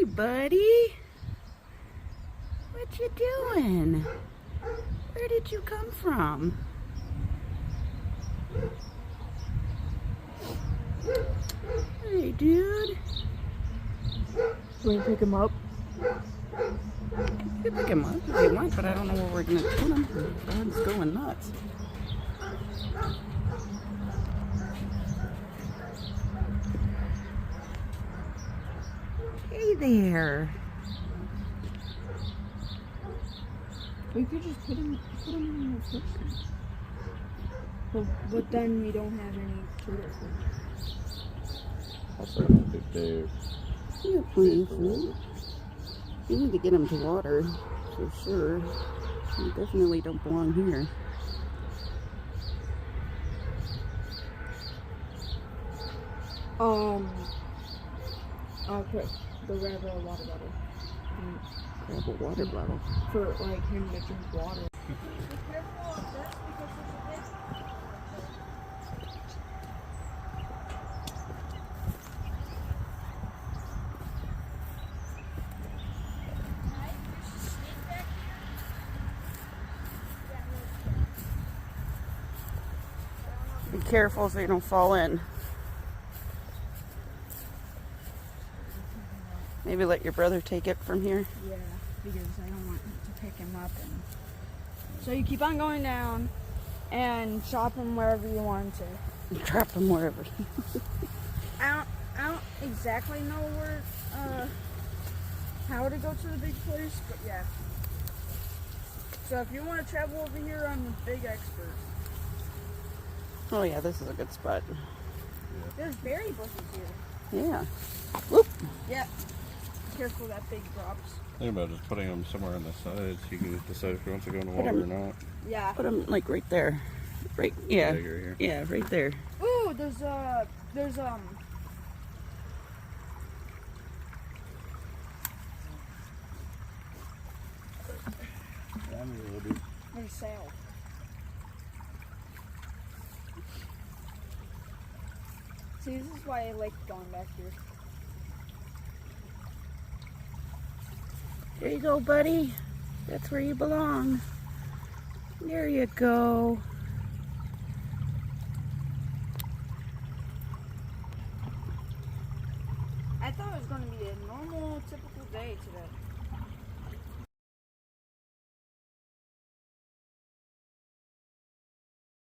Hey, buddy. What you doing? Where did you come from? Hey, dude. Want to pick him up? You can pick him up if you want, but I don't know where we're going to put him. The dog's going nuts. Hey there. We could just put him in the kitchen. But then we don't have any turtle food. Also, I don't think they're You have plenty of food. You need to get him to water, for sure. You definitely don't belong here. Okay, the grab a water bottle. Grab a water bottle. For like him to drink water. Be careful so you don't fall in. Maybe let your brother take it from here. Yeah, because I don't want to pick him up. And so you keep on going down and chop him wherever you want to. Drop him wherever. I don't exactly know where how to go to the big place, but yeah. So if you want to travel over here, I'm a big expert. Oh yeah, this is a good spot. There's berry bushes here. Yeah. Whoop. Yeah. Careful that big drops. Think about just putting them somewhere on the sides. You can decide if you want to go in the water or not. Yeah. Put him like right there. Right. Yeah. Bigger here. Yeah, right there. Ooh, there's sail. See, this is why I like going back here. There you go, buddy. That's where you belong. There you go. I thought it was going to be a normal, typical day today.